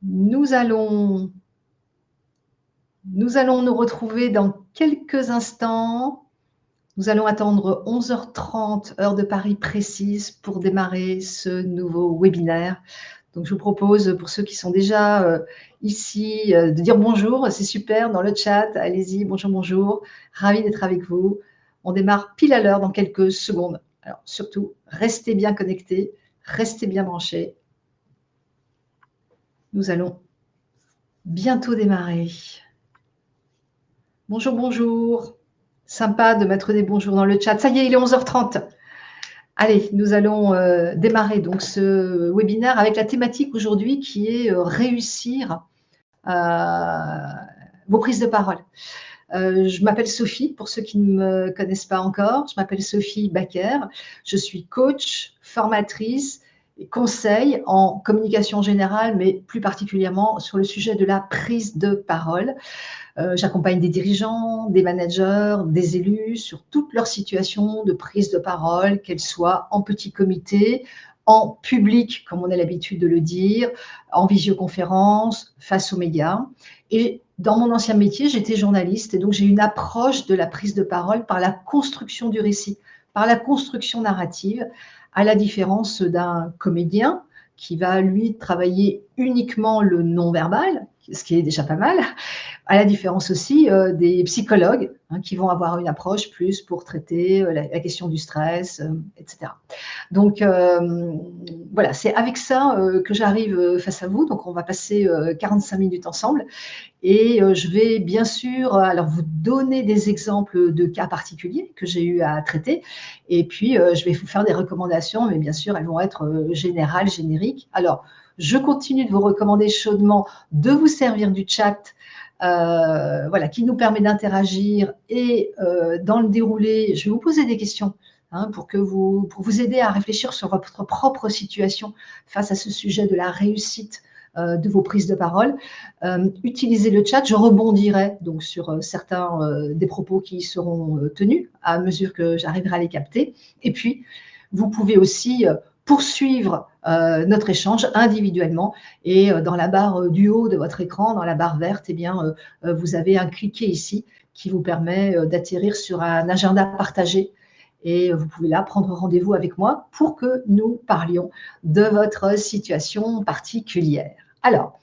mademoiselles. Nous allons nous retrouver dans quelques instants. Nous allons attendre 11h30 heure de Paris précise pour démarrer ce nouveau webinaire. Donc je vous propose, pour ceux qui sont déjà ici, de dire bonjour. C'est super dans le chat. Allez-y, bonjour, bonjour. Ravi d'être avec vous. On démarre pile à l'heure dans quelques secondes. Alors surtout, restez bien connectés, restez bien branchés. Nous allons bientôt démarrer. Bonjour, bonjour. Sympa de mettre des bonjours dans le chat. Ça y est, il est 11h30. Allez, nous allons démarrer donc ce webinaire avec la thématique aujourd'hui qui est réussir vos prises de parole. Je m'appelle Sophie, pour ceux qui ne me connaissent pas encore. Je m'appelle Sophie Baker. Je suis coach, formatrice et conseil en communication générale, mais plus particulièrement sur le sujet de la prise de parole. J'accompagne des dirigeants, des managers, des élus sur toute leur situation de prise de parole, qu'elle soit en petit comité, en public, comme on a l'habitude de le dire, en visioconférence, face aux médias. Et dans mon ancien métier, j'étais journaliste et donc j'ai une approche de la prise de parole par la construction du récit, par la construction narrative, à la différence d'un comédien qui va, lui, travailler uniquement le non-verbal, ce qui est déjà pas mal, à la différence aussi des psychologues qui vont avoir une approche plus pour traiter la question du stress, etc. Donc, voilà, c'est avec ça que j'arrive face à vous. Donc, on va passer 45 minutes ensemble. Et je vais bien sûr alors vous donner des exemples de cas particuliers que j'ai eu à traiter. Et puis, je vais vous faire des recommandations, mais bien sûr, elles vont être générales, génériques. Alors, je continue de vous recommander chaudement de vous servir du chat voilà, qui nous permet d'interagir et dans le déroulé, je vais vous poser des questions pour vous aider à réfléchir sur votre propre situation face à ce sujet de la réussite de vos prises de parole. Utilisez le chat, je rebondirai donc sur certains des propos qui seront tenus à mesure que j'arriverai à les capter. Et puis, vous pouvez aussi poursuivre notre échange individuellement et dans la barre du haut de votre écran, dans la barre verte, eh bien, vous avez un cliquet ici qui vous permet d'atterrir sur un agenda partagé et vous pouvez là prendre rendez-vous avec moi pour que nous parlions de votre situation particulière. Alors,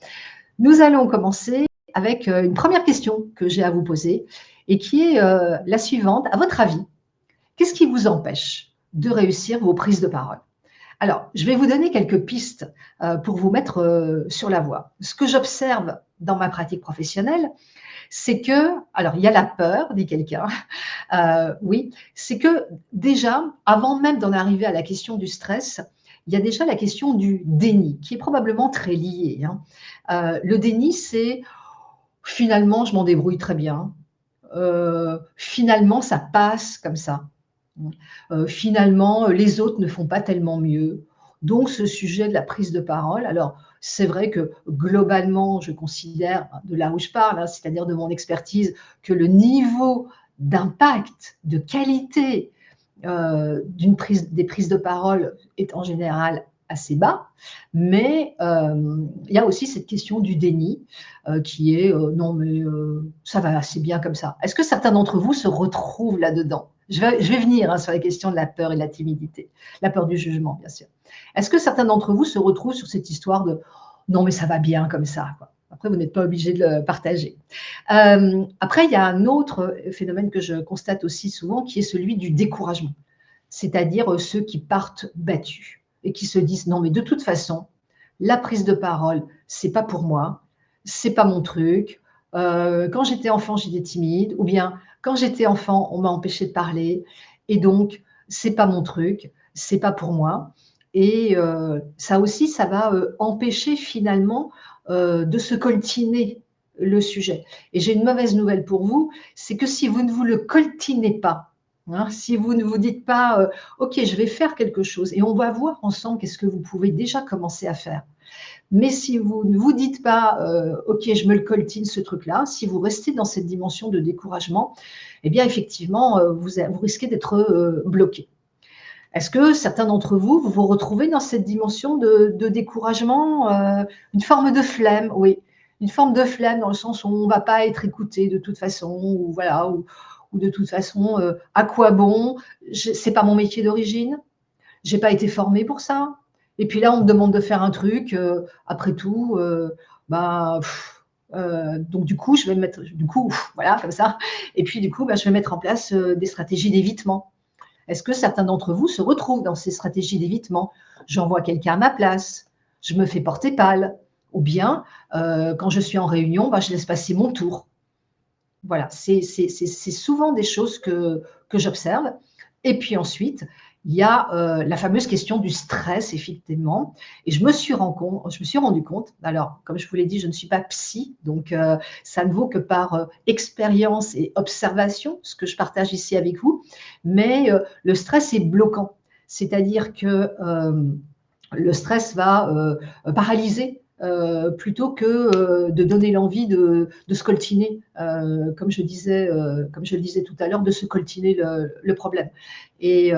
nous allons commencer avec une première question que j'ai à vous poser et qui est la suivante. À votre avis, qu'est-ce qui vous empêche de réussir vos prises de parole ? Alors, je vais vous donner quelques pistes pour vous mettre sur la voie. Ce que j'observe dans ma pratique professionnelle, c'est que, alors il y a la peur, dit quelqu'un, oui, c'est que déjà, avant même d'en arriver à la question du stress, il y a déjà la question du déni, qui est probablement très liée. Le déni, c'est finalement, je m'en débrouille très bien, finalement, ça passe comme ça. Finalement, les autres ne font pas tellement mieux. Donc, ce sujet de la prise de parole, alors c'est vrai que globalement, je considère, de là où je parle, c'est-à-dire de mon expertise, que le niveau d'impact, de qualité des prises de parole est en général assez bas, mais il y a aussi cette question du déni qui est non mais ça va assez bien comme ça. Est-ce que certains d'entre vous se retrouvent là-dedans ? Je vais venir sur la question de la peur et de la timidité, la peur du jugement bien sûr. Est-ce que certains d'entre vous se retrouvent sur cette histoire de non mais ça va bien comme ça quoi. Après, vous n'êtes pas obligé de le partager. Après, il y a un autre phénomène que je constate aussi souvent qui est celui du découragement. C'est-à-dire ceux qui partent battus et qui se disent non mais de toute façon, la prise de parole, c'est pas pour moi, c'est pas mon truc. Quand j'étais enfant, j'étais timide, ou bien quand j'étais enfant, on m'a empêché de parler, et donc c'est pas mon truc, c'est pas pour moi. Et ça aussi, ça va empêcher finalement de se coltiner le sujet. Et j'ai une mauvaise nouvelle pour vous, c'est que si vous ne vous le coltinez pas, si vous ne vous dites pas ok, je vais faire quelque chose, et on va voir ensemble qu'est-ce que vous pouvez déjà commencer à faire. Mais si vous ne vous dites pas ok, je me le coltine ce truc-là, si vous restez dans cette dimension de découragement, eh bien effectivement, vous risquez d'être bloqué. Est-ce que certains d'entre vous, vous vous retrouvez dans cette dimension de découragement, une forme de flemme, oui, une forme de flemme dans le sens où on ne va pas être écouté de toute façon, ou voilà, ou de toute façon, à quoi bon? C'est pas mon métier d'origine, j'ai pas été formée pour ça. Et puis là, on me demande de faire un truc, après tout, bah, donc du coup, je vais me mettre, du coup, voilà, comme ça. Et puis du coup, bah, je vais mettre en place des stratégies d'évitement. Est-ce que certains d'entre vous se retrouvent dans ces stratégies d'évitement? J'envoie quelqu'un à ma place, je me fais porter pâle, ou bien quand je suis en réunion, bah, je laisse passer mon tour. Voilà, c'est souvent des choses que j'observe. Et puis ensuite, il y a la fameuse question du stress, effectivement. Et je me suis rendu compte, alors, comme je vous l'ai dit, je ne suis pas psy, donc ça ne vaut que par expérience et observation, ce que je partage ici avec vous. Mais le stress est bloquant. C'est-à-dire que le stress va paralyser plutôt que de donner l'envie de se coltiner, comme je le disais tout à l'heure, de se coltiner le problème. Et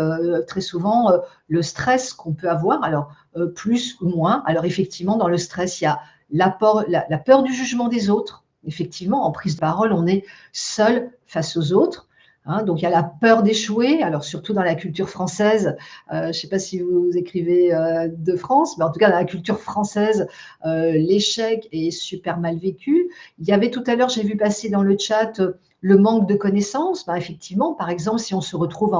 très souvent, le stress qu'on peut avoir, alors plus ou moins, alors effectivement, dans le stress, il y a la peur du jugement des autres. Effectivement, en prise de parole, on est seul face aux autres. Hein, donc il y a la peur d'échouer, alors surtout dans la culture française, je ne sais pas si vous écrivez de France, mais en tout cas dans la culture française, l'échec est super mal vécu. Il y avait tout à l'heure, j'ai vu passer dans le chat le manque de connaissances. Ben, effectivement, par exemple, si on se retrouve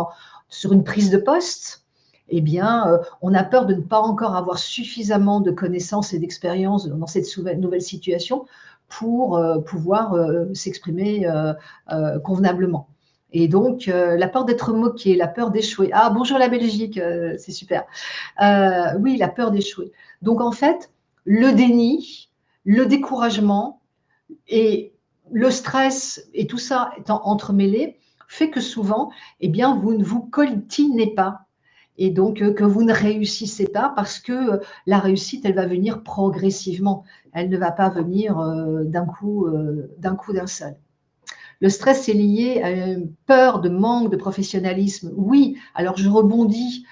sur une prise de poste, eh bien, on a peur de ne pas encore avoir suffisamment de connaissances et d'expérience dans cette nouvelle situation pour pouvoir s'exprimer convenablement. Et donc, la peur d'être moqué, la peur d'échouer. Ah, bonjour la Belgique, c'est super. Oui, la peur d'échouer. Donc, en fait, le déni, le découragement et le stress et tout ça étant entremêlés, fait que souvent, eh bien, vous ne vous coltinez pas et donc que vous ne réussissez pas parce que la réussite, elle va venir progressivement. Elle ne va pas venir d'un seul. Le stress est lié à une peur de manque de professionnalisme. Oui, alors je rebondis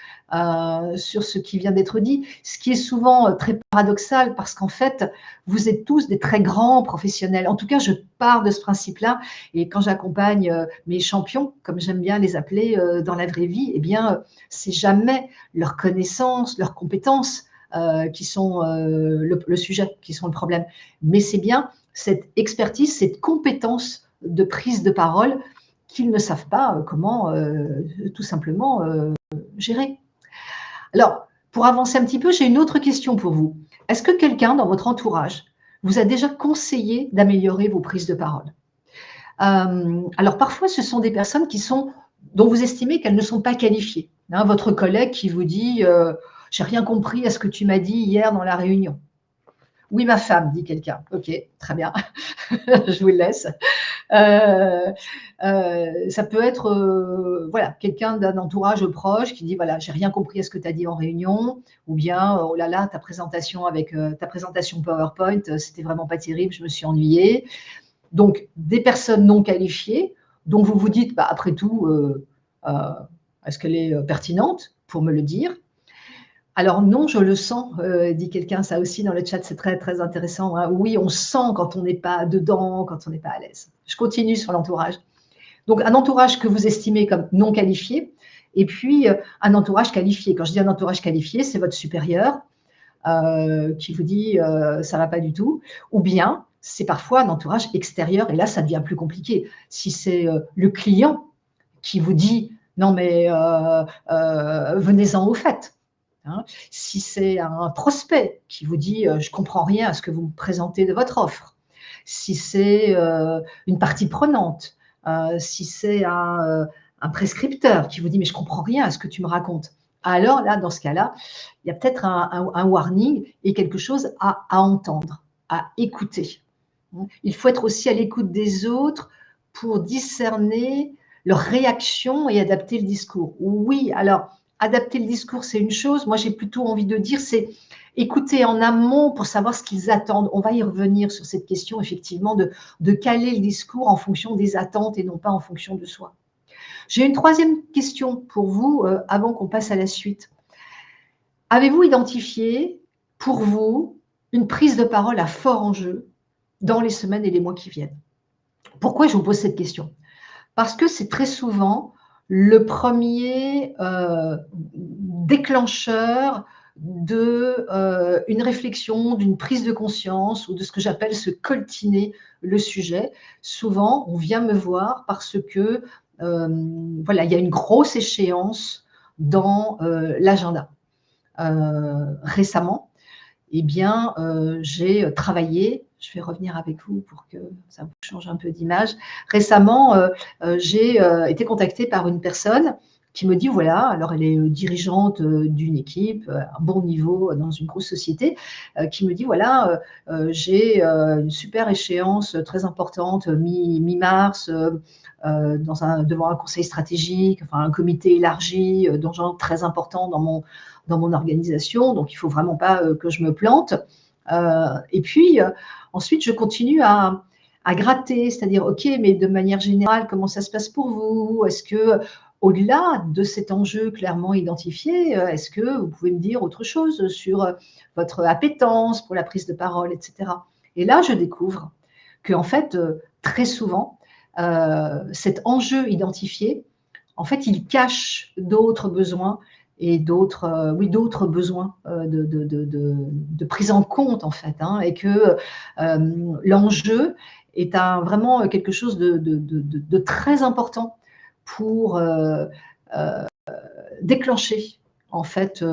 sur ce qui vient d'être dit, ce qui est souvent très paradoxal parce qu'en fait, vous êtes tous des très grands professionnels. En tout cas, je pars de ce principe-là et quand j'accompagne mes champions, comme j'aime bien les appeler dans la vraie vie, eh bien, c'est jamais leurs connaissances, leurs compétences qui sont le sujet, qui sont le problème, mais c'est bien cette expertise, cette compétence de prise de parole qu'ils ne savent pas comment tout simplement gérer. Alors, pour avancer un petit peu, j'ai une autre question pour vous. Est-ce que quelqu'un dans votre entourage vous a déjà conseillé d'améliorer vos prises de parole? Alors parfois, ce sont des personnes dont vous estimez qu'elles ne sont pas qualifiées. Hein, votre collègue qui vous dit j'ai rien compris à ce que tu m'as dit hier dans la réunion. Oui, ma femme, dit quelqu'un. Ok, très bien, je vous le laisse. Ça peut être voilà, quelqu'un d'un entourage proche qui dit voilà, j'ai rien compris à ce que tu as dit en réunion, ou bien oh là là, ta présentation avec ta présentation PowerPoint, c'était vraiment pas terrible, je me suis ennuyée. Donc des personnes non qualifiées, dont vous vous dites bah, après tout, euh, est-ce qu'elle est pertinente pour me le dire? Alors non, je le sens, dit quelqu'un, ça aussi dans le chat, c'est très, très intéressant, hein. Oui, on sent quand on n'est pas dedans, quand on n'est pas à l'aise. Je continue sur l'entourage. Donc un entourage que vous estimez comme non qualifié et puis un entourage qualifié. Quand je dis un entourage qualifié, c'est votre supérieur qui vous dit ça ne va pas du tout, ou bien c'est parfois un entourage extérieur et là ça devient plus compliqué. Si c'est le client qui vous dit non mais venez-en au fait. Hein. Si c'est un prospect qui vous dit je ne comprends rien à ce que vous me présentez de votre offre, si c'est une partie prenante, si c'est un prescripteur qui vous dit mais je ne comprends rien à ce que tu me racontes, alors là, dans ce cas-là, il y a peut-être un warning et quelque chose à entendre, à écouter. Il faut être aussi à l'écoute des autres pour discerner leurs réactions et adapter le discours. Oui, alors adapter le discours, c'est une chose. Moi, j'ai plutôt envie de dire, c'est écouter en amont pour savoir ce qu'ils attendent. On va y revenir sur cette question, effectivement, de caler le discours en fonction des attentes et non pas en fonction de soi. J'ai une troisième question pour vous avant qu'on passe à la suite. Avez-vous identifié pour vous une prise de parole à fort enjeu dans les semaines et les mois qui viennent? Pourquoi je vous pose cette question? Parce que c'est très souvent le premier déclencheur de, une réflexion, d'une prise de conscience ou de ce que j'appelle se coltiner le sujet. Souvent, on vient me voir parce que, voilà, il y a une grosse échéance dans, l'agenda. Récemment, eh bien, j'ai travaillé, je vais revenir avec vous pour que ça vous change un peu d'image. Récemment, j'ai, été contactée par une personne qui me dit voilà, alors elle est, dirigeante, d'une équipe, à un bon niveau, dans une grosse société, qui me dit voilà, j'ai, une super échéance, très importante, mi-mars, devant un conseil stratégique, enfin un comité élargi, d'enjeux très importants dans mon organisation, donc il ne faut vraiment pas que je me plante. Et puis, ensuite, je continue à gratter, c'est-à-dire, OK, mais de manière générale, comment ça se passe pour vous? Est-ce que, au-delà de cet enjeu clairement identifié, est-ce que vous pouvez me dire autre chose sur votre appétence pour la prise de parole, etc. Et là, je découvre qu'en fait, très souvent, cet enjeu identifié, en fait, il cache d'autres besoins et d'autres, oui, d'autres besoins de prise en compte, en fait, hein, et que l'enjeu est vraiment quelque chose de très important pour déclencher, en fait.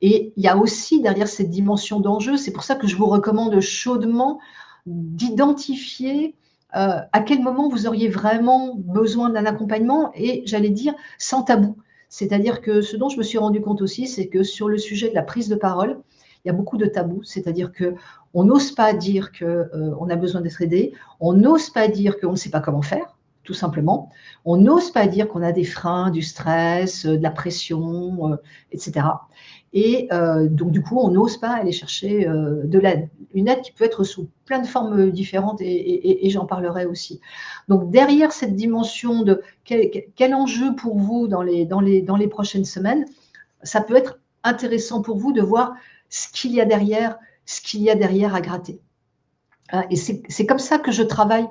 Et il y a aussi derrière cette dimension d'enjeu, c'est pour ça que je vous recommande chaudement d'identifier à quel moment vous auriez vraiment besoin d'un accompagnement et j'allais dire sans tabou. C'est-à-dire que ce dont je me suis rendu compte aussi, c'est que sur le sujet de la prise de parole, il y a beaucoup de tabous. C'est-à-dire qu'on n'ose pas dire qu'on a besoin d'être aidé, on n'ose pas dire qu'on ne sait pas comment faire, tout simplement. On n'ose pas dire qu'on a des freins, du stress, de la pression, etc. Et donc du coup, on n'ose pas aller chercher de l'aide. Une aide qui peut être sous plein de formes différentes et j'en parlerai aussi. Donc derrière cette dimension de quel enjeu pour vous dans les prochaines semaines, ça peut être intéressant pour vous de voir ce qu'il y a derrière, ce qu'il y a derrière à gratter. Et c'est comme ça que je travaille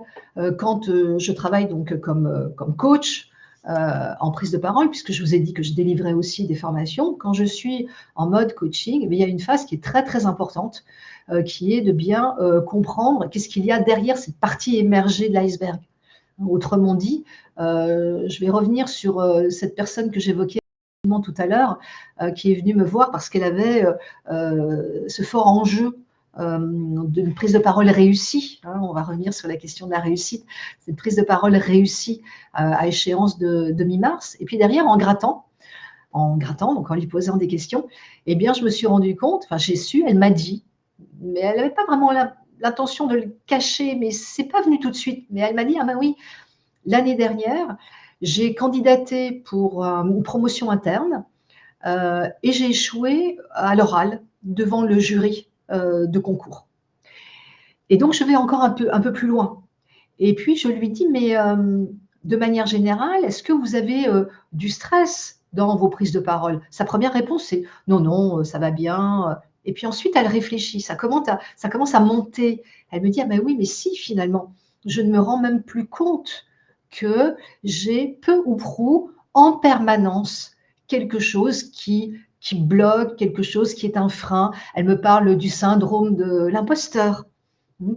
quand je travaille donc comme coach en prise de parole, puisque je vous ai dit que je délivrais aussi des formations. Quand je suis en mode coaching, eh bien, il y a une phase qui est très très importante, qui est de bien comprendre qu'est-ce qu'il y a derrière cette partie émergée de l'iceberg. Autrement dit, je vais revenir sur cette personne que j'évoquais tout à l'heure, qui est venue me voir parce qu'elle avait ce fort enjeu d'une prise de parole réussie. Hein, on va revenir sur la question de la réussite. C'est une prise de parole réussie à échéance de mi-mars. Et puis derrière, en grattant, donc en lui posant des questions, eh bien, je me suis rendu compte, enfin, j'ai su, elle m'a dit, mais elle n'avait pas vraiment l'intention de le cacher, mais c'est pas venu tout de suite. Mais elle m'a dit, ah ben oui, l'année dernière, j'ai candidaté pour une promotion interne et j'ai échoué à l'oral devant le jury de concours. Et donc, je vais encore un peu plus loin. Et puis, je lui dis, mais de manière générale, est-ce que vous avez du stress dans vos prises de parole? Sa première réponse, c'est non, non, ça va bien. Et puis ensuite, elle réfléchit, ça commence à monter. Elle me dit, ah ben oui, mais si, finalement, je ne me rends même plus compte que j'ai peu ou prou en permanence quelque chose qui bloque, quelque chose qui est un frein. Elle me parle du syndrome de l'imposteur.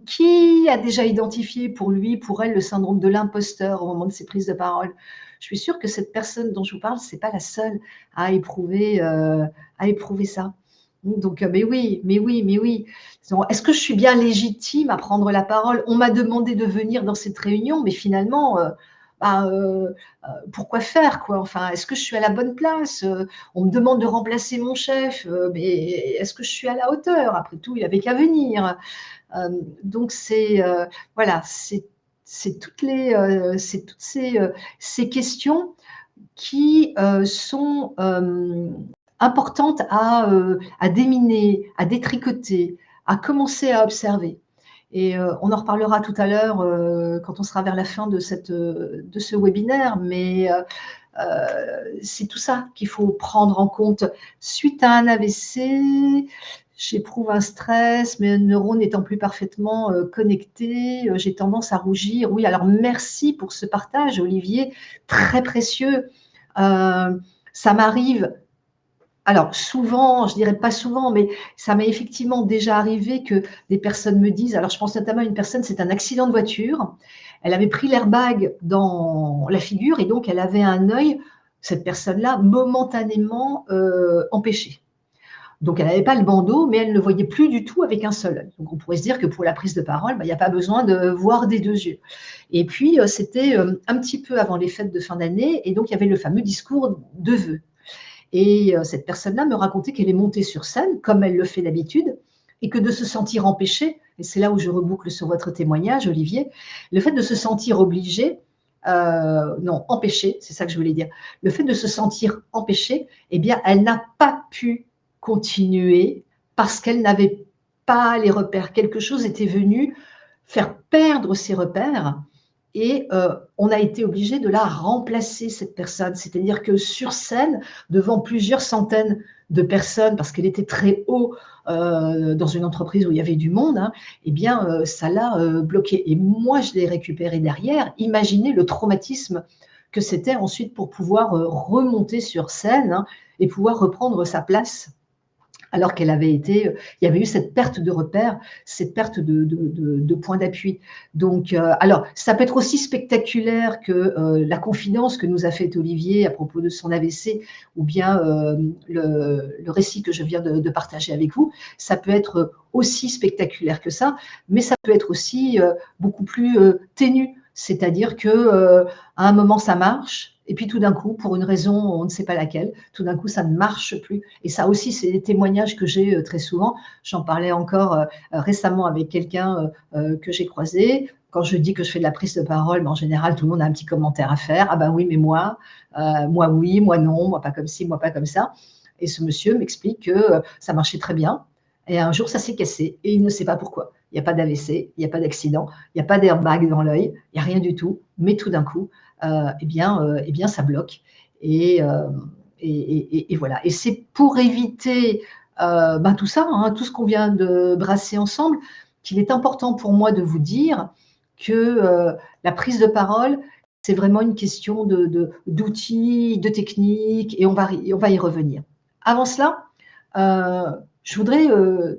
Qui a déjà identifié pour lui, pour elle, le syndrome de l'imposteur au moment de ses prises de parole? Je suis sûre que cette personne dont je vous parle, c'est pas la seule à éprouver ça. Donc, mais oui, mais oui, mais oui. Est-ce que je suis bien légitime à prendre la parole? On m'a demandé de venir dans cette réunion, mais finalement, bah, pourquoi faire, quoi? Enfin, est-ce que je suis à la bonne place? On me demande de remplacer mon chef, mais est-ce que je suis à la hauteur? Après tout, il avait qu'à venir. Donc c'est voilà, c'est toutes ces questions qui sont importantes à déminer, à détricoter, à commencer à observer. Et on en reparlera tout à l'heure quand on sera vers la fin de ce webinaire, mais c'est tout ça qu'il faut prendre en compte. Suite à un AVC, j'éprouve un stress, mes neurones n'étant plus parfaitement connectés, j'ai tendance à rougir. Oui, alors merci pour ce partage, Olivier, très précieux. Ça m'arrive, alors souvent, je dirais pas souvent, mais ça m'est effectivement déjà arrivé que des personnes me disent, alors je pense notamment à une personne, c'est un accident de voiture, elle avait pris l'airbag dans la figure et donc elle avait un œil, cette personne-là, momentanément empêché. Donc elle n'avait pas le bandeau, mais elle ne voyait plus du tout avec un seul œil. Donc on pourrait se dire que pour la prise de parole, bah, il n'y a pas besoin de voir des deux yeux. Et puis c'était un petit peu avant les fêtes de fin d'année, et donc il y avait le fameux discours de vœux. Et cette personne-là me racontait qu'elle est montée sur scène, comme elle le fait d'habitude, et que de se sentir empêchée, et c'est là où je reboucle sur votre témoignage, Olivier, le fait de se sentir obligée, non, empêchée, c'est ça que je voulais dire, le fait de se sentir empêchée, eh bien, elle n'a pas pu continuer parce qu'elle n'avait pas les repères. Quelque chose était venu faire perdre ses repères et on a été obligé de la remplacer, cette personne. C'est-à-dire que sur scène, devant plusieurs centaines de personnes, parce qu'elle était très haut dans une entreprise où il y avait du monde, hein, eh bien, ça l'a bloqué. Et moi, je l'ai récupéré derrière. Imaginez le traumatisme que c'était ensuite pour pouvoir remonter sur scène, hein, et pouvoir reprendre sa place alors qu'elle avait été, il y avait eu cette perte de repères, cette perte de point d'appui. Donc, alors, ça peut être aussi spectaculaire que la confidence que nous a faite Olivier à propos de son AVC, ou bien le récit que je viens de partager avec vous. Ça peut être aussi spectaculaire que ça, mais ça peut être aussi beaucoup plus ténu. C'est-à-dire que à un moment ça marche, et puis tout d'un coup, pour une raison, on ne sait pas laquelle, tout d'un coup ça ne marche plus. Et ça aussi, c'est des témoignages que j'ai très souvent. J'en parlais encore récemment avec quelqu'un que j'ai croisé. Quand je dis que je fais de la prise de parole, en général, tout le monde a un petit commentaire à faire. Ah ben oui, mais moi oui, moi non, moi pas comme ci, moi pas comme ça. Et ce monsieur m'explique que ça marchait très bien. Et un jour, ça s'est cassé et il ne sait pas pourquoi. Il n'y a pas d'AVC, il n'y a pas d'accident, il n'y a pas d'airbag dans l'œil, il n'y a rien du tout. Mais tout d'un coup, eh bien, ça bloque. Et, et voilà. Et c'est pour éviter ben, tout ça, hein, tout ce qu'on vient de brasser ensemble, qu'il est important pour moi de vous dire que la prise de parole, c'est vraiment une question d'outils, de techniques, et on va y revenir. Avant cela, je voudrais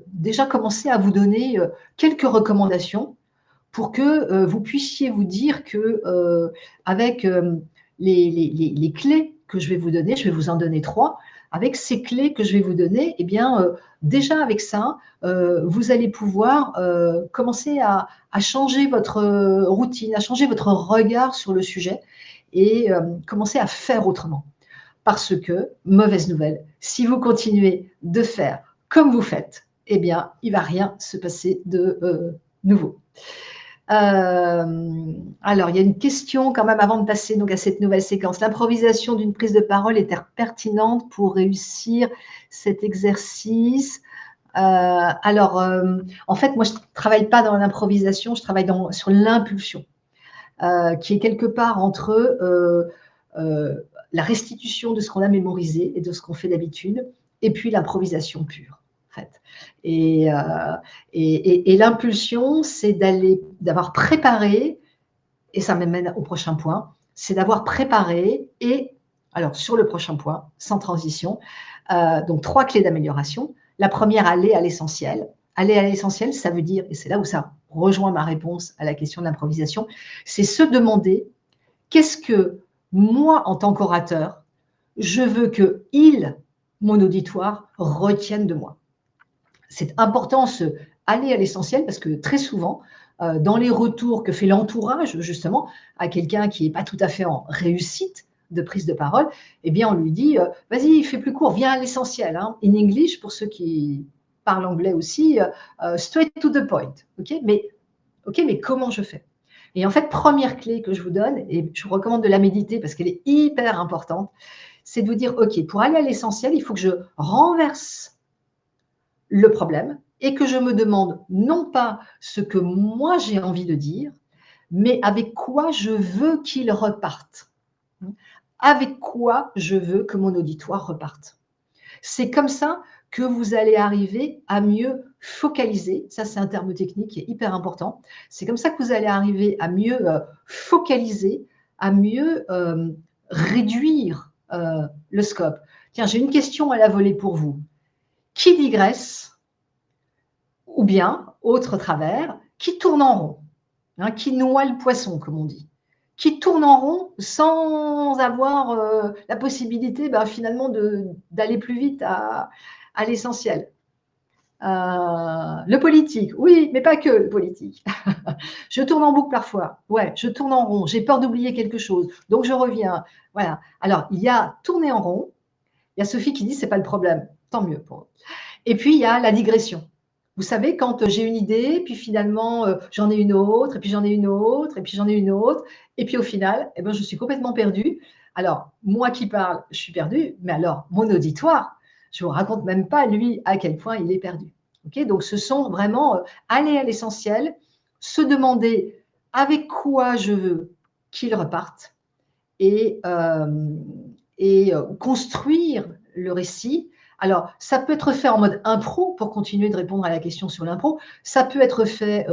déjà commencer à vous donner quelques recommandations pour que vous puissiez vous dire que avec les clés que je vais vous donner, je vais vous en donner 3. Avec ces clés que je vais vous donner, eh bien, déjà avec ça, vous allez pouvoir commencer à changer votre routine, à changer votre regard sur le sujet et commencer à faire autrement. Parce que, mauvaise nouvelle, si vous continuez de faire comme vous faites, eh bien, il ne va rien se passer de nouveau. Alors, il y a une question quand même avant de passer donc à cette nouvelle séquence. L'improvisation d'une prise de parole est-elle pertinente pour réussir cet exercice? En fait, moi, je ne travaille pas dans l'improvisation, je travaille sur l'impulsion, qui est quelque part entre la restitution de ce qu'on a mémorisé et de ce qu'on fait d'habitude, et puis l'improvisation pure. En fait. Et l'impulsion, c'est d'avoir préparé, et ça m'amène au prochain point, c'est d'avoir préparé et, alors sur le prochain point, sans transition, donc 3 clés d'amélioration. La première, aller à l'essentiel. Aller à l'essentiel, ça veut dire, et c'est là où ça rejoint ma réponse à la question de l'improvisation, c'est se demander qu'est-ce que moi, en tant qu'orateur, je veux que il, mon auditoire, retienne de moi. C'est important aller à l'essentiel parce que très souvent, dans les retours que fait l'entourage, justement, à quelqu'un qui n'est pas tout à fait en réussite de prise de parole, eh bien, on lui dit vas-y, fais plus court, viens à l'essentiel. Hein. In English, pour ceux qui parlent anglais aussi, straight to the point. Mais comment je fais? Et en fait, première clé que je vous donne, et je vous recommande de la méditer parce qu'elle est hyper importante, c'est de vous dire ok, pour aller à l'essentiel, il faut que je renverse le problème et que je me demande non pas ce que moi j'ai envie de dire, mais avec quoi je veux qu'il reparte. Avec quoi je veux que mon auditoire reparte. C'est comme ça que vous allez arriver à mieux focaliser. Ça, c'est un terme technique qui est hyper important. C'est comme ça que vous allez arriver à mieux focaliser, à mieux réduire le scope. Tiens, j'ai une question à la volée pour vous. Qui digresse, ou bien, autre travers, qui tourne en rond, hein, qui noie le poisson, comme on dit, qui tourne en rond sans avoir la possibilité finalement d'aller plus vite à l'essentiel. Le politique, oui, mais pas que le politique. Je tourne en boucle parfois, ouais, je tourne en rond, j'ai peur d'oublier quelque chose, donc je reviens. Voilà. Alors, il y a tourner en rond, il y a Sophie qui dit c'est pas le problème, tant mieux pour eux. Et puis, il y a la digression. Vous savez, quand j'ai une idée, puis finalement, j'en ai une autre, et puis j'en ai une autre, et puis j'en ai une autre, et puis au final, eh ben, je suis complètement perdue. Alors, moi qui parle, je suis perdue, mais alors, mon auditoire, je ne vous raconte même pas, lui, à quel point il est perdu. Okay, donc, ce sont vraiment aller à l'essentiel, se demander avec quoi je veux qu'il reparte et construire le récit. Alors, ça peut être fait en mode impro pour continuer de répondre à la question sur l'impro. Ça peut être fait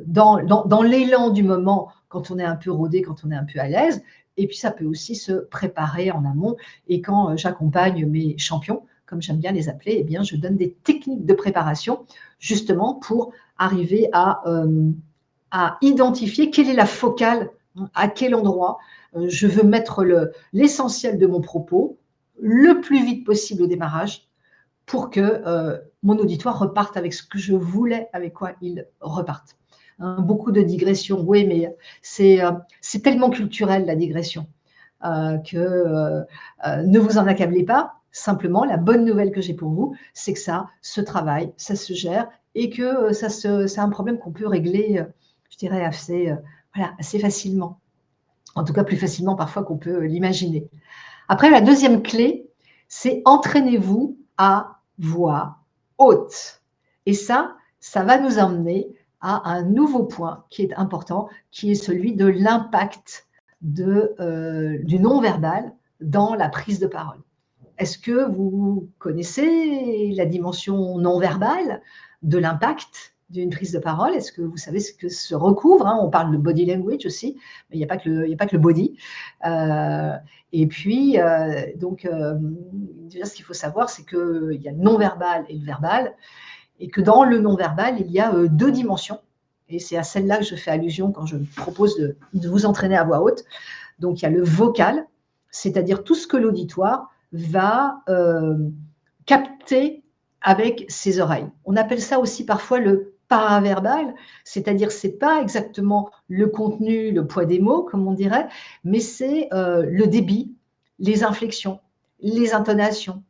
dans l'élan du moment, quand on est un peu rodé, quand on est un peu à l'aise. Et puis, ça peut aussi se préparer en amont. Et quand j'accompagne mes champions, comme j'aime bien les appeler, eh bien, je donne des techniques de préparation justement pour arriver à identifier quelle est la focale, à quel endroit je veux mettre l'essentiel de mon propos le plus vite possible au démarrage pour que mon auditoire reparte avec ce que je voulais, avec quoi il reparte. Hein, beaucoup de digressions, oui, mais c'est tellement culturel la digression que ne vous en accablez pas. Simplement, la bonne nouvelle que j'ai pour vous, c'est que ça se travaille, ça se gère et que c'est un problème qu'on peut régler, je dirais, assez facilement. En tout cas, plus facilement parfois qu'on peut l'imaginer. Après, la deuxième clé, c'est entraînez-vous à voix haute. Et ça va nous emmener à un nouveau point qui est important, qui est celui de l'impact du non-verbal dans la prise de parole. Est-ce que vous connaissez la dimension non-verbale de l'impact d'une prise de parole? Est-ce que vous savez ce que se recouvre, hein? On parle de body language aussi, mais il n'y a pas que le body. Et puis, déjà, ce qu'il faut savoir, c'est qu'il y a le non-verbal et le verbal, et que dans le non-verbal, il y a deux dimensions. Et c'est à celle-là que je fais allusion quand je propose de vous entraîner à voix haute. Donc, il y a le vocal, c'est-à-dire tout ce que l'auditoire va capter avec ses oreilles. On appelle ça aussi parfois le paraverbal, c'est-à-dire ce n'est pas exactement le contenu, le poids des mots, comme on dirait, mais c'est le débit, les inflexions, les intonations,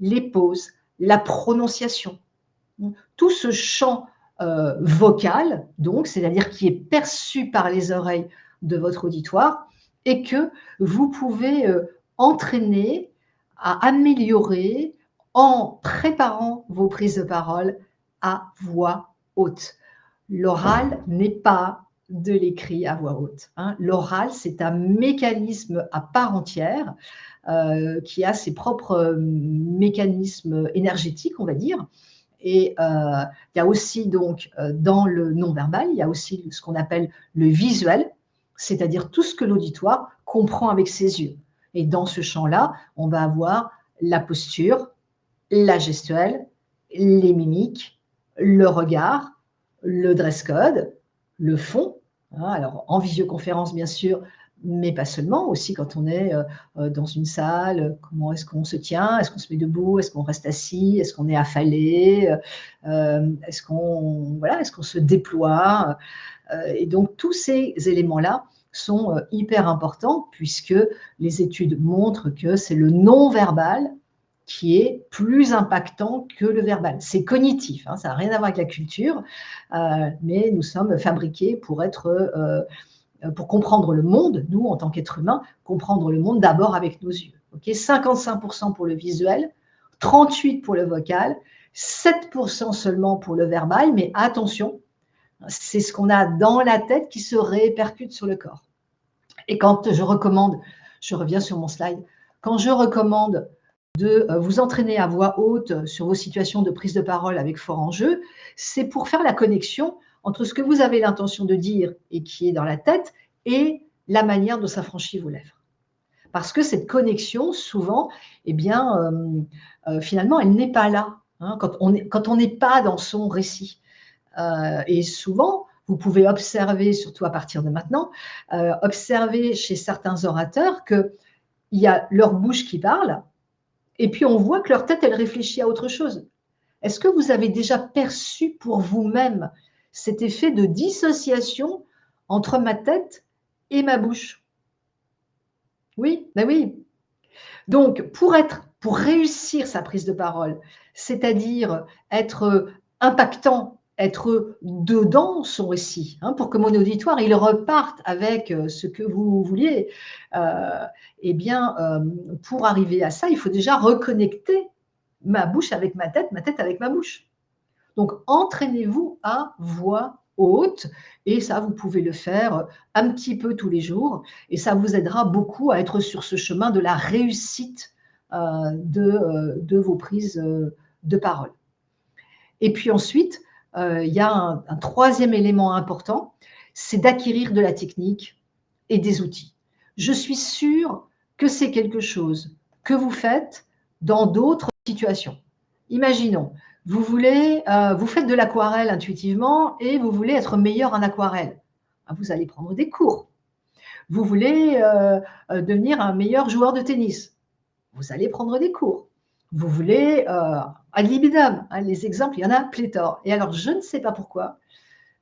les pauses, la prononciation. Tout ce champ vocal, donc, c'est-à-dire qui est perçu par les oreilles de votre auditoire et que vous pouvez entraîner à améliorer en préparant vos prises de parole à voix haute. L'oral n'est pas de l'écrit à voix haute, hein. L'oral, c'est un mécanisme à part entière qui a ses propres mécanismes énergétiques, on va dire. Et il y a aussi donc dans le non-verbal, il y a aussi ce qu'on appelle le visuel, c'est-à-dire tout ce que l'auditoire comprend avec ses yeux. Et dans ce champ-là, on va avoir la posture, la gestuelle, les mimiques, le regard, le dress code, le fond. Hein, alors en visioconférence bien sûr, mais pas seulement, aussi quand on est dans une salle, comment est-ce qu'on se tient, est-ce qu'on se met debout, est-ce qu'on reste assis, est-ce qu'on est affalé, est-ce qu'on se déploie. Et donc tous ces éléments-là sont hyper importants puisque les études montrent que c'est le non-verbal qui est plus impactant que le verbal. C'est cognitif, hein, ça n'a rien à voir avec la culture, mais nous sommes fabriqués pour comprendre le monde, nous, en tant qu'êtres humains, comprendre le monde d'abord avec nos yeux. Okay, 55% pour le visuel, 38% pour le vocal, 7% seulement pour le verbal, mais attention, c'est ce qu'on a dans la tête qui se répercute sur le corps. Et quand je recommande, je reviens sur mon slide, quand je recommande de vous entraîner à voix haute sur vos situations de prise de parole avec fort enjeu, c'est pour faire la connexion entre ce que vous avez l'intention de dire et qui est dans la tête et la manière dont s'affranchit vos lèvres. Parce que cette connexion, souvent, eh bien, finalement, elle n'est pas là, hein, quand on n'est pas dans son récit. Et souvent, vous pouvez observer, surtout à partir de maintenant, observer chez certains orateurs qu'il y a leur bouche qui parle, et puis on voit que leur tête, elle réfléchit à autre chose. Est-ce que vous avez déjà perçu pour vous-même cet effet de dissociation entre ma tête et ma bouche? Oui, ben oui. Donc, pour réussir sa prise de parole, c'est-à-dire être impactant, être dedans son récit, hein, pour que mon auditoire, il reparte avec ce que vous vouliez, eh bien, pour arriver à ça, il faut déjà reconnecter ma bouche avec ma tête avec ma bouche. Donc, entraînez-vous à voix haute et ça, vous pouvez le faire un petit peu tous les jours et ça vous aidera beaucoup à être sur ce chemin de la réussite de vos prises de parole. Et puis ensuite, il y a un troisième élément important, c'est d'acquérir de la technique et des outils. Je suis sûre que c'est quelque chose que vous faites dans d'autres situations. Imaginons, vous faites de l'aquarelle intuitivement et vous voulez être meilleur en aquarelle. Vous allez prendre des cours. Vous voulez devenir un meilleur joueur de tennis. Vous allez prendre des cours. Vous voulez ad libidem, hein, les exemples, il y en a pléthore. Et alors, je ne sais pas pourquoi,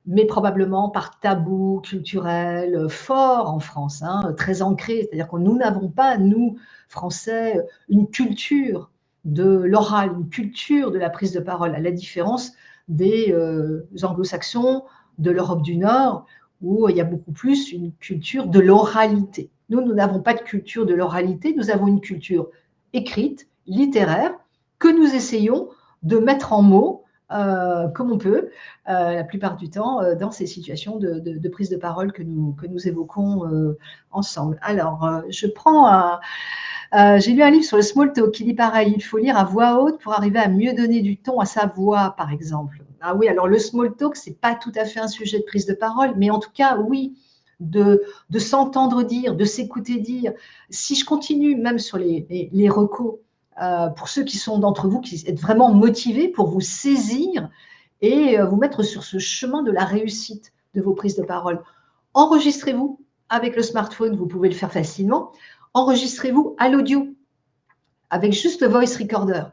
mais probablement par tabou culturel fort en France, hein, très ancré. C'est-à-dire que nous n'avons pas, nous, Français, une culture de l'oral, une culture de la prise de parole, à la différence des anglo-saxons, de l'Europe du Nord, où il y a beaucoup plus une culture de l'oralité. Nous n'avons pas de culture de l'oralité, nous avons une culture écrite, littéraire, que nous essayons de mettre en mots comme on peut, la plupart du temps, dans ces situations de prise de parole que nous évoquons ensemble. Alors, j'ai lu un livre sur le small talk qui dit pareil, il faut lire à voix haute pour arriver à mieux donner du ton à sa voix, par exemple. Ah oui, alors le small talk, ce n'est pas tout à fait un sujet de prise de parole, mais en tout cas, oui, de s'entendre dire, de s'écouter dire. Si je continue même sur les recos, pour ceux qui sont d'entre vous, qui êtes vraiment motivés pour vous saisir et vous mettre sur ce chemin de la réussite de vos prises de parole. Enregistrez-vous avec le smartphone, vous pouvez le faire facilement. Enregistrez-vous à l'audio avec juste le voice recorder.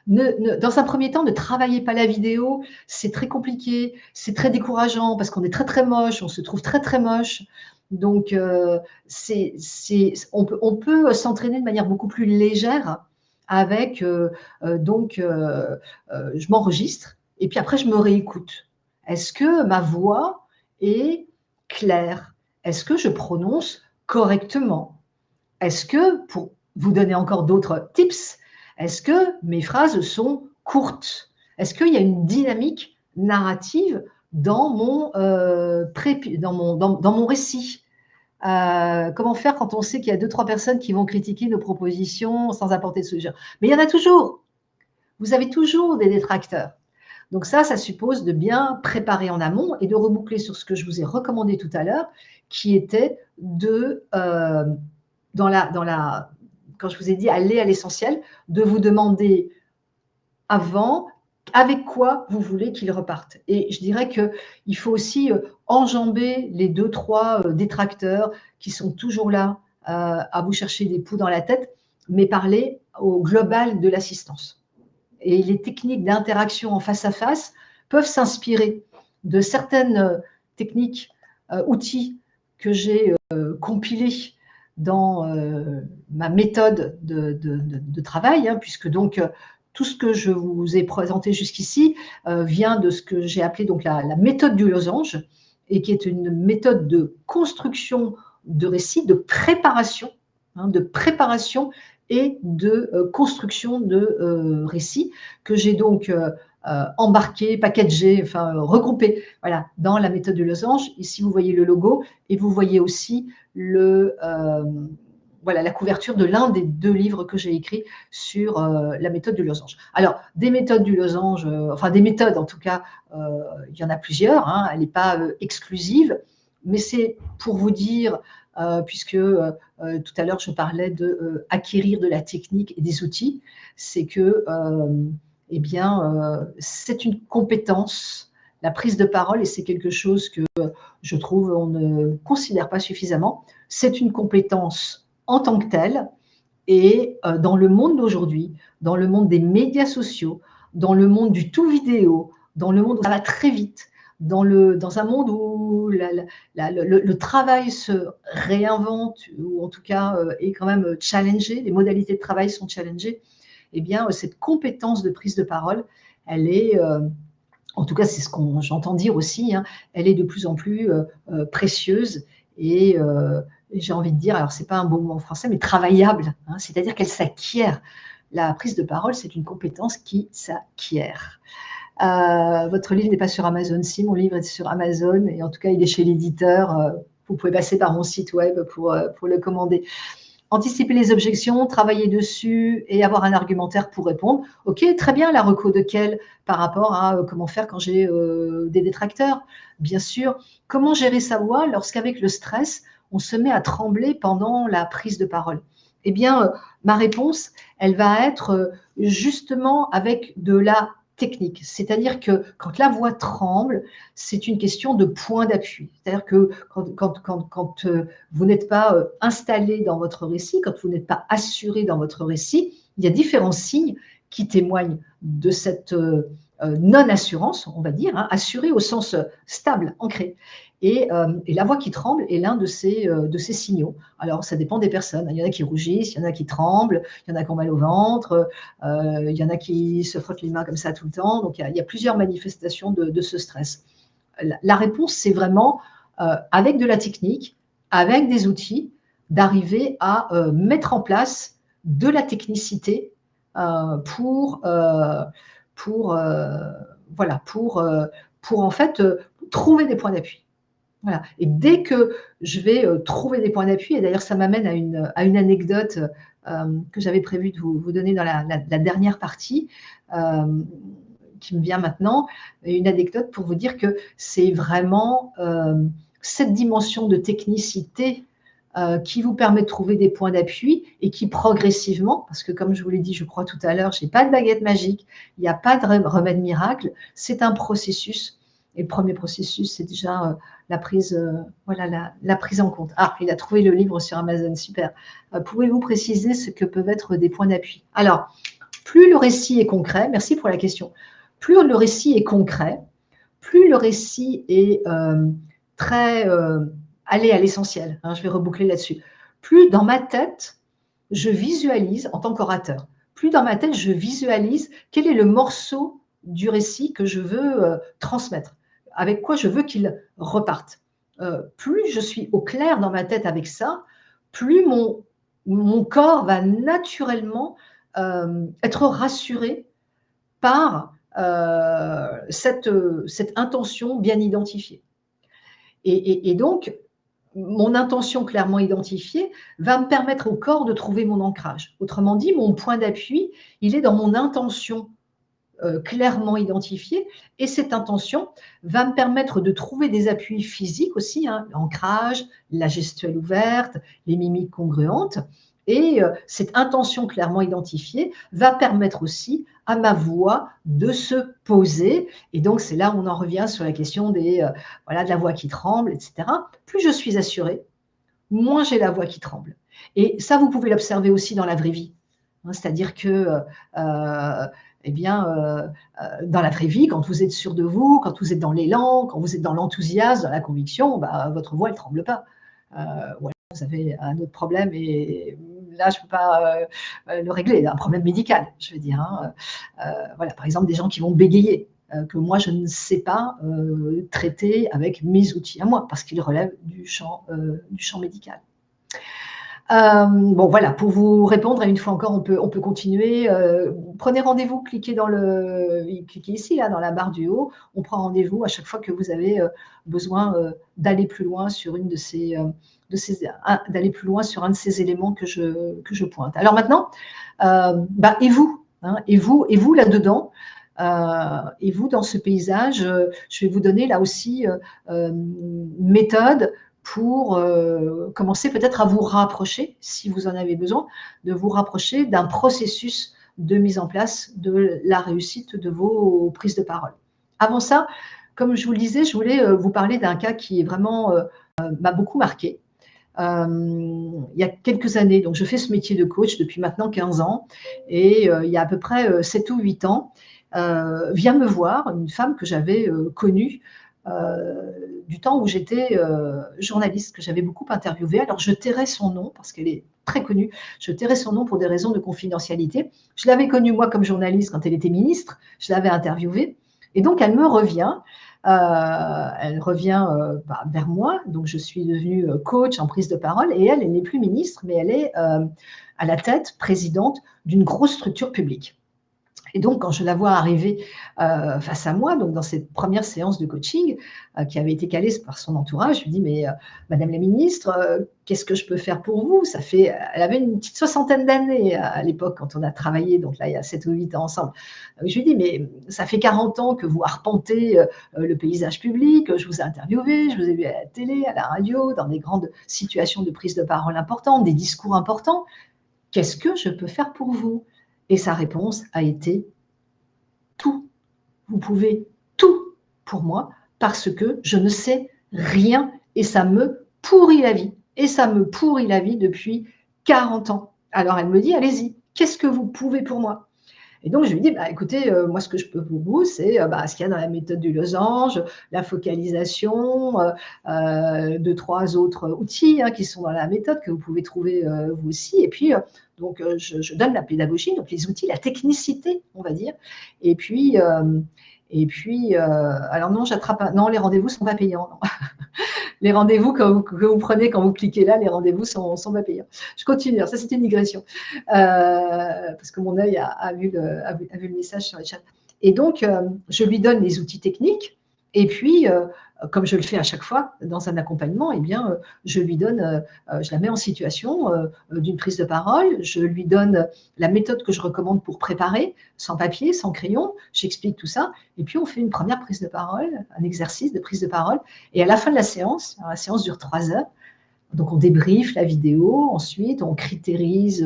Dans un premier temps, ne travaillez pas la vidéo, c'est très compliqué, c'est très décourageant parce qu'on est très très moche, on se trouve très très moche. Donc, on peut s'entraîner de manière beaucoup plus légère avec, je m'enregistre et puis après je me réécoute. Est-ce que ma voix est claire? Est-ce que je prononce correctement? Est-ce que, pour vous donner encore d'autres tips, est-ce que mes phrases sont courtes? Est-ce qu'il y a une dynamique narrative dans mon, dans mon récit? Comment faire quand on sait qu'il y a 2-3 personnes qui vont critiquer nos propositions sans apporter de solution? Mais il y en a toujours. Vous avez toujours des détracteurs. Donc ça suppose de bien préparer en amont et de reboucler sur ce que je vous ai recommandé tout à l'heure, qui était de, quand je vous ai dit aller à l'essentiel, de vous demander avant avec quoi vous voulez qu'il reparte. Et je dirais qu'il faut aussi enjamber les 2-3 détracteurs qui sont toujours là à vous chercher des poux dans la tête, mais parler au global de l'assistance. Et les techniques d'interaction en face à face peuvent s'inspirer de certaines techniques, outils que j'ai compilés dans ma méthode de travail, hein, puisque donc tout ce que je vous ai présenté jusqu'ici vient de ce que j'ai appelé donc la méthode du losange, et qui est une méthode de construction de récits, de préparation, hein, et de construction de récits que j'ai donc embarqués, packagés, enfin regroupés, voilà, dans la méthode du losange. Ici, vous voyez le logo et vous voyez aussi voilà, la couverture de l'un des 2 livres que j'ai écrits sur la méthode du losange. Alors, des méthodes du losange, enfin des méthodes en tout cas, il y en a plusieurs, hein, elle n'est pas exclusive, mais c'est pour vous dire, puisque tout à l'heure je parlais de acquérir de la technique et des outils, c'est que eh bien, c'est une compétence, la prise de parole, et c'est quelque chose que je trouve on ne considère pas suffisamment. C'est une compétence en tant que telle, et dans le monde d'aujourd'hui, dans le monde des médias sociaux, dans le monde du tout vidéo, dans le monde où ça va très vite, dans un monde où le travail se réinvente, ou en tout cas est quand même challengé, les modalités de travail sont challengées, eh bien, cette compétence de prise de parole, elle est, en tout cas, c'est ce que j'entends dire aussi, hein, elle est de plus en plus précieuse et j'ai envie de dire, alors c'est pas un beau mot en français, mais travaillable, hein, c'est-à-dire qu'elle s'acquiert. La prise de parole, c'est une compétence qui s'acquiert. Votre livre n'est pas sur Amazon, si, mon livre est sur Amazon, et en tout cas, il est chez l'éditeur. Vous pouvez passer par mon site web pour le commander. Anticiper les objections, travailler dessus et avoir un argumentaire pour répondre. Ok, très bien, la reco de quel par rapport à comment faire quand j'ai des détracteurs. Bien sûr, comment gérer sa voix lorsqu'avec le stress, on se met à trembler pendant la prise de parole. Eh bien, ma réponse, elle va être justement avec de la technique. C'est-à-dire que quand la voix tremble, c'est une question de point d'appui. C'est-à-dire que quand vous n'êtes pas installé dans votre récit, quand vous n'êtes pas assuré dans votre récit, il y a différents signes qui témoignent de cette non-assurance, on va dire, hein, assuré au sens stable, ancré. Et la voix qui tremble est l'un de ces signaux. Alors, ça dépend des personnes. Il y en a qui rougissent, il y en a qui tremblent, il y en a qui ont mal au ventre, il y en a qui se frottent les mains comme ça tout le temps. Donc, il y a plusieurs manifestations de ce stress. La réponse, c'est vraiment, avec de la technique, avec des outils, d'arriver à mettre en place de la technicité pour, voilà, pour en fait trouver des points d'appui. Voilà. Et dès que je vais trouver des points d'appui, et d'ailleurs ça m'amène à une anecdote que j'avais prévu de vous donner dans la dernière partie, qui me vient maintenant, une anecdote pour vous dire que c'est vraiment cette dimension de technicité qui vous permet de trouver des points d'appui et qui progressivement, parce que comme je vous l'ai dit, je crois tout à l'heure, je n'ai pas de baguette magique, il n'y a pas de remède miracle, c'est un processus. Et le premier processus, c'est déjà la prise, voilà, la prise en compte. Ah, il a trouvé le livre sur Amazon, super. Pouvez-vous préciser ce que peuvent être des points d'appui? Alors, plus le récit est concret, merci pour la question, plus le récit est concret, plus le récit est très allé à l'essentiel, hein, je vais reboucler là-dessus, plus dans ma tête, je visualise en tant qu'orateur, plus dans ma tête, je visualise quel est le morceau du récit que je veux transmettre, avec quoi je veux qu'il reparte. Plus je suis au clair dans ma tête avec ça, plus mon corps va naturellement être rassuré par cette intention bien identifiée. Et donc, mon intention clairement identifiée va me permettre au corps de trouver mon ancrage. Autrement dit, mon point d'appui, il est dans mon intention clairement identifiée, et cette intention va me permettre de trouver des appuis physiques aussi, hein, l'ancrage, la gestuelle ouverte, les mimiques congruentes, et cette intention clairement identifiée va permettre aussi à ma voix de se poser, et donc c'est là où on en revient sur la question voilà, de la voix qui tremble, etc. Plus je suis assurée, moins j'ai la voix qui tremble. Et ça, vous pouvez l'observer aussi dans la vraie vie. Hein, c'est-à-dire que, eh bien, dans la vraie vie, quand vous êtes sûr de vous, quand vous êtes dans l'élan, quand vous êtes dans l'enthousiasme, dans la conviction, bah, votre voix, elle ne tremble pas. Voilà, vous avez un autre problème, et là, je ne peux pas le régler, un problème médical, je veux dire. Hein. Voilà, par exemple, des gens qui vont bégayer, que moi, je ne sais pas traiter avec mes outils à moi, parce qu'ils relèvent du champ médical. Bon voilà, pour vous répondre, et une fois encore, on peut continuer. Prenez rendez-vous, cliquez ici, là, dans la barre du haut. On prend rendez-vous à chaque fois que vous avez besoin d'aller plus loin sur une d'aller plus loin sur un de ces éléments que je pointe. Alors maintenant, bah, et vous, hein, et vous là-dedans, et vous dans ce paysage, je vais vous donner là aussi une méthode pour commencer peut-être à vous rapprocher, si vous en avez besoin, de vous rapprocher d'un processus de mise en place de la réussite de vos prises de parole. Avant ça, comme je vous le disais, je voulais vous parler d'un cas qui est vraiment m'a beaucoup marqué. Il y a quelques années, donc je fais ce métier de coach depuis maintenant 15 ans, et il y a à peu près 7 ou 8 ans, vient me voir une femme que j'avais connue du temps où j'étais journaliste, que j'avais beaucoup interviewée. Alors je tairai son nom parce qu'elle est très connue. Je tairai son nom pour des raisons de confidentialité. Je l'avais connue moi comme journaliste quand elle était ministre. Je l'avais interviewée. Et donc elle revient vers moi. Donc je suis devenue coach en prise de parole, et elle n'est plus ministre, mais elle est à la tête, présidente d'une grosse structure publique. Et donc, quand je la vois arriver face à moi, donc dans cette première séance de coaching qui avait été calée par son entourage, je lui dis: «Mais Madame la ministre, qu'est-ce que je peux faire pour vous?» Ça fait, elle avait une petite soixantaine d'années à l'époque quand on a travaillé, donc là, il y a 7 ou 8 ans ensemble. Je lui dis: «Mais ça fait 40 ans que vous arpentez le paysage public, je vous ai interviewé, je vous ai vu à la télé, à la radio, dans des grandes situations de prise de parole importantes, des discours importants. Qu'est-ce que je peux faire pour vous?» Et sa réponse a été: «Tout. Vous pouvez tout pour moi parce que je ne sais rien et ça me pourrit la vie, et ça me pourrit la vie depuis 40 ans. Alors elle me dit: «Allez-y, qu'est-ce que vous pouvez pour moi?» Et donc je lui dis: «Bah, écoutez, moi ce que je peux pour vous, c'est, bah, ce qu'il y a dans la méthode du losange, la focalisation, 2-3 autres outils, hein, qui sont dans la méthode que vous pouvez trouver, vous aussi, et puis, donc je donne la pédagogie, donc les outils, la technicité, on va dire, et puis, alors non, j'attrape pas, non, les rendez-vous sont pas payants, non. Les rendez-vous que vous prenez quand vous cliquez là, les rendez-vous sont pas payants. Je continue, alors ça c'était une digression, parce que mon œil a vu le message sur le chat. Et donc, je lui donne les outils techniques, et puis, comme je le fais à chaque fois dans un accompagnement, eh bien, je la mets en situation d'une prise de parole, je lui donne la méthode que je recommande pour préparer, sans papier, sans crayon, j'explique tout ça, et puis on fait une première prise de parole, un exercice de prise de parole, et à la fin de la séance dure 3 heures, donc on débriefe la vidéo, ensuite on critérise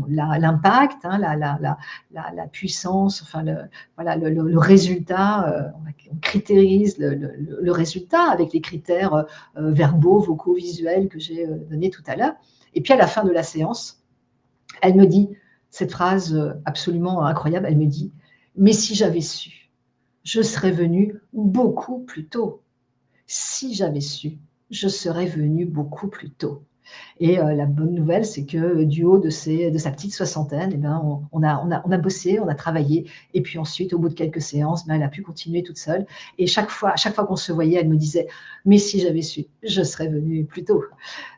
l'impact, hein, la puissance, enfin voilà, le résultat, on critérise le résultat avec les critères verbaux, vocaux, visuels que j'ai donnés tout à l'heure. Et puis à la fin de la séance, elle me dit cette phrase absolument incroyable, elle me dit: «Mais si j'avais su, je serais venue beaucoup plus tôt. Si j'avais su, je serais venue beaucoup plus tôt.» Et la bonne nouvelle, c'est que du haut de sa petite soixantaine, eh ben, on a bossé, on a travaillé, et puis ensuite, au bout de quelques séances, ben, elle a pu continuer toute seule. Et à chaque fois qu'on se voyait, elle me disait: «Mais si j'avais su, je serais venue plus tôt.»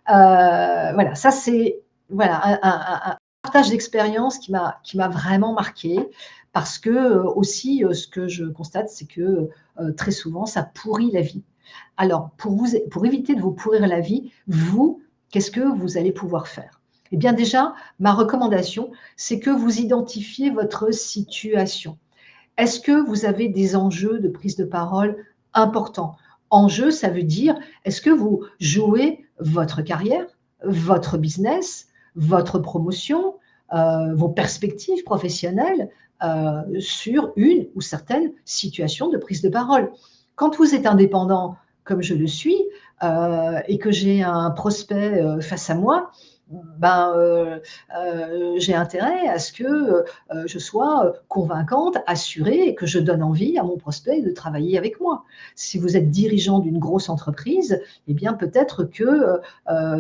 Voilà, ça c'est voilà un partage d'expérience qui m'a vraiment marquée, parce que aussi, ce que je constate, c'est que très souvent, ça pourrit la vie. Alors, pour éviter de vous pourrir la vie, vous, qu'est-ce que vous allez pouvoir faire? Eh bien déjà, ma recommandation, c'est que vous identifiez votre situation. Est-ce que vous avez des enjeux de prise de parole importants? Enjeux, ça veut dire, est-ce que vous jouez votre carrière, votre business, votre promotion, vos perspectives professionnelles, sur une ou certaines situations de prise de parole? Quand vous êtes indépendant, comme je le suis, et que j'ai un prospect, face à moi, ben, j'ai intérêt à ce que, je sois convaincante, assurée, et que je donne envie à mon prospect de travailler avec moi. Si vous êtes dirigeant d'une grosse entreprise, eh bien peut-être que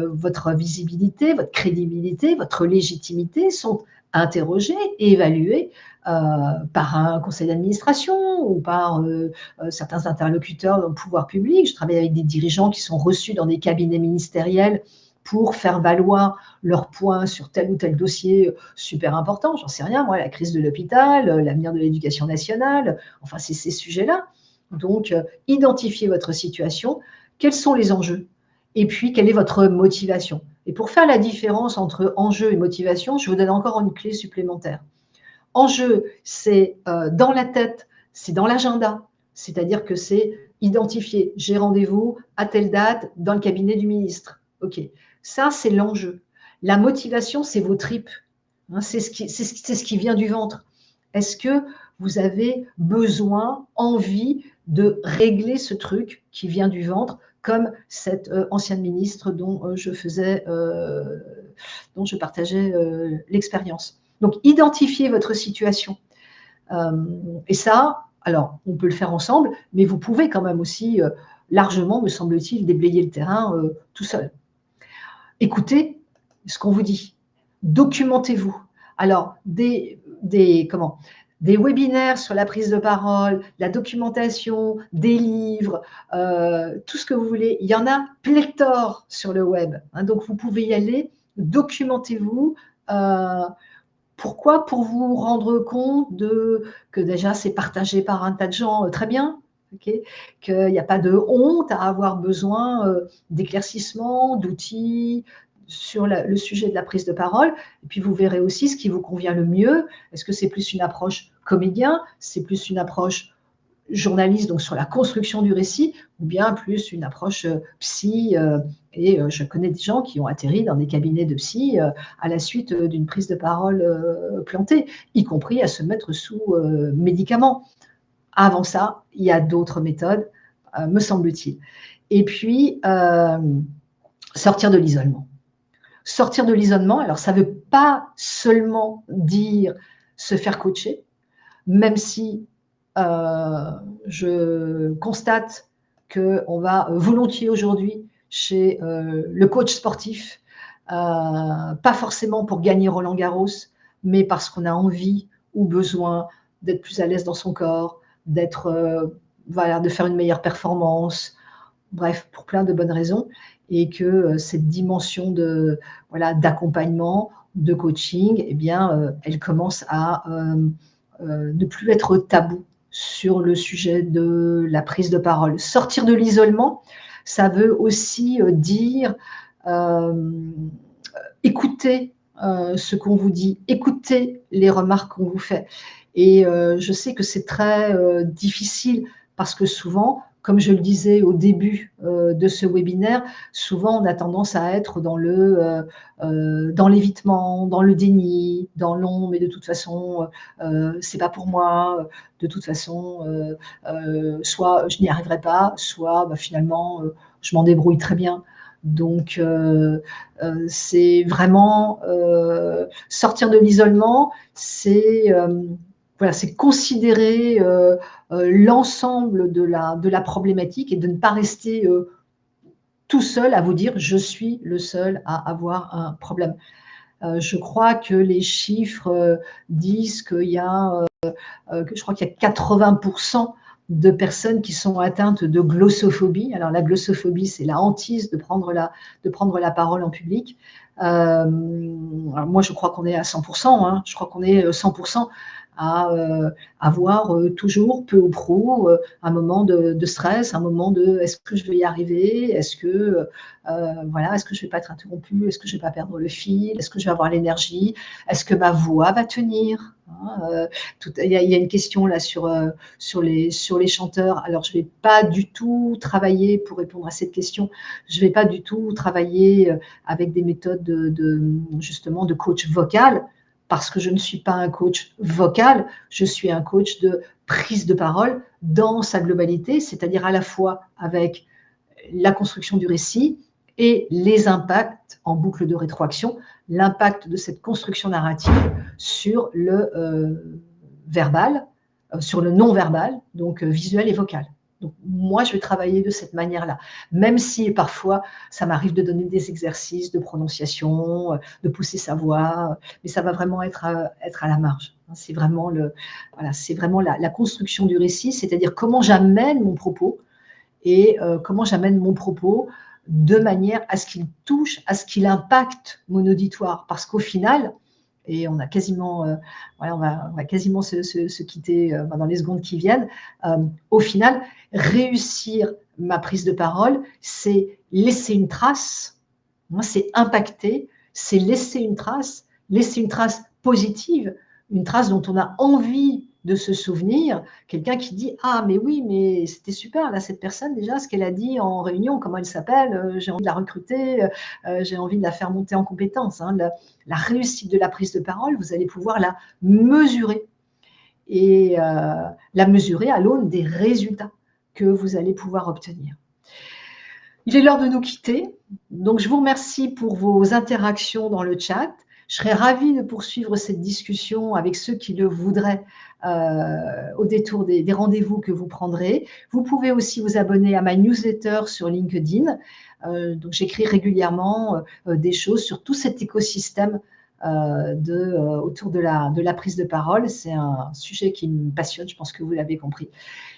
votre visibilité, votre crédibilité, votre légitimité sont interrogées et évaluées par un conseil d'administration ou par certains interlocuteurs dans le pouvoir public. Je travaille avec des dirigeants qui sont reçus dans des cabinets ministériels pour faire valoir leurs points sur tel ou tel dossier super important, j'en sais rien, moi, la crise de l'hôpital, l'avenir de l'éducation nationale, enfin, c'est ces sujets-là. Donc, identifiez votre situation, quels sont les enjeux et puis quelle est votre motivation. Et pour faire la différence entre enjeu et motivation, je vous donne encore une clé supplémentaire. Enjeu, c'est dans la tête, c'est dans l'agenda, c'est-à-dire que c'est identifié. J'ai rendez-vous à telle date dans le cabinet du ministre. OK, ça, c'est l'enjeu. La motivation, c'est vos tripes. Hein, c'est ce qui vient du ventre. Est-ce que vous avez besoin, envie de régler ce truc qui vient du ventre, comme cette ancienne ministre dont dont je partageais l'expérience. Donc, identifiez votre situation. Et ça, alors, on peut le faire ensemble, mais vous pouvez quand même aussi largement, me semble-t-il, déblayer le terrain tout seul. Écoutez ce qu'on vous dit. Documentez-vous. Alors, des webinaires sur la prise de parole, la documentation, des livres, tout ce que vous voulez. Il y en a pléthore sur le web. Hein, donc, vous pouvez y aller. Documentez-vous. Pourquoi? Pour vous rendre compte que déjà, c'est partagé par un tas de gens très bien. Okay, qu'il n'y a pas de honte à avoir besoin d'éclaircissements, d'outils sur le sujet de la prise de parole. Et puis, vous verrez aussi ce qui vous convient le mieux. Est-ce que c'est plus une approche comédien? C'est plus une approche journaliste, donc sur la construction du récit, ou bien plus une approche psy. Et je connais des gens qui ont atterri dans des cabinets de psy à la suite d'une prise de parole plantée, y compris à se mettre sous médicaments. Avant ça, il y a d'autres méthodes, me semble-t-il. Et puis, sortir de l'isolement. Sortir de l'isolement, alors ça ne veut pas seulement dire se faire coacher, même si je constate qu'on va volontiers aujourd'hui chez le coach sportif, pas forcément pour gagner Roland-Garros, mais parce qu'on a envie ou besoin d'être plus à l'aise dans son corps, de faire une meilleure performance, bref, pour plein de bonnes raisons, et que cette dimension d'accompagnement, de coaching, eh bien, elle commence à ne plus être tabou sur le sujet de la prise de parole. Sortir de l'isolement, ça veut aussi dire écouter ce qu'on vous dit, écouter les remarques qu'on vous fait. Et je sais que c'est très difficile parce que souvent, comme je le disais au début de ce webinaire, souvent on a tendance à être dans l'évitement, dans le déni, dans l'on, mais de toute façon, c'est pas pour moi, de toute façon, soit je n'y arriverai pas, soit finalement, je m'en débrouille très bien. Donc, c'est vraiment sortir de l'isolement, c'est considérer l'ensemble de la problématique et de ne pas rester tout seul à vous dire je suis le seul à avoir un problème. Je crois que les chiffres disent qu'il y a, je crois qu'il y a 80% de personnes qui sont atteintes de glossophobie. Alors la glossophobie, c'est la hantise de prendre la parole en public. Alors moi, je crois qu'on est à 100%. Hein, je crois qu'on est 100% à avoir toujours, peu ou prou, un moment de stress, un moment de est-ce que je vais y arriver, est-ce que est-ce que je vais pas être interrompue, est-ce que je vais pas perdre le fil, est-ce que je vais avoir l'énergie, est-ce que ma voix va tenir, hein, il y a une question là sur les chanteurs. Alors je vais pas du tout travailler pour répondre à cette question. Je vais pas du tout travailler avec des méthodes justement de coach vocal, parce que je ne suis pas un coach vocal, je suis un coach de prise de parole dans sa globalité, c'est-à-dire à la fois avec la construction du récit et les impacts en boucle de rétroaction, l'impact de cette construction narrative sur le verbal, sur le non-verbal, donc visuel et vocal. Donc, moi, je vais travailler de cette manière-là, même si parfois, ça m'arrive de donner des exercices de prononciation, de pousser sa voix, mais ça va vraiment être à la marge. C'est vraiment, la construction du récit, c'est-à-dire comment j'amène mon propos et comment j'amène mon propos de manière à ce qu'il touche, à ce qu'il impacte mon auditoire. Parce qu'au final, et on a quasiment, voilà, on va quasiment se quitter dans les secondes qui viennent. Au final, réussir ma prise de parole, c'est laisser une trace. Moi, c'est impacter, c'est laisser une trace positive, une trace dont on a envie de se souvenir. Quelqu'un qui dit: «Ah mais oui, mais c'était super là, cette personne déjà, ce qu'elle a dit en réunion, comment elle s'appelle? J'ai envie de la recruter, j'ai envie de la faire monter en compétences», hein. La réussite de la prise de parole, vous allez pouvoir la mesurer et la mesurer à l'aune des résultats que vous allez pouvoir obtenir. Il est l'heure de nous quitter. Donc, je vous remercie pour vos interactions dans le chat. Je serais ravie de poursuivre cette discussion avec ceux qui le voudraient au détour des rendez-vous que vous prendrez. Vous pouvez aussi vous abonner à ma newsletter sur LinkedIn. Donc, j'écris régulièrement des choses sur tout cet écosystème autour de la prise de parole. C'est un sujet qui me passionne, je pense que vous l'avez compris.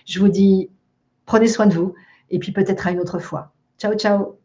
Je vous dis, prenez soin de vous et puis peut-être à une autre fois. Ciao, ciao.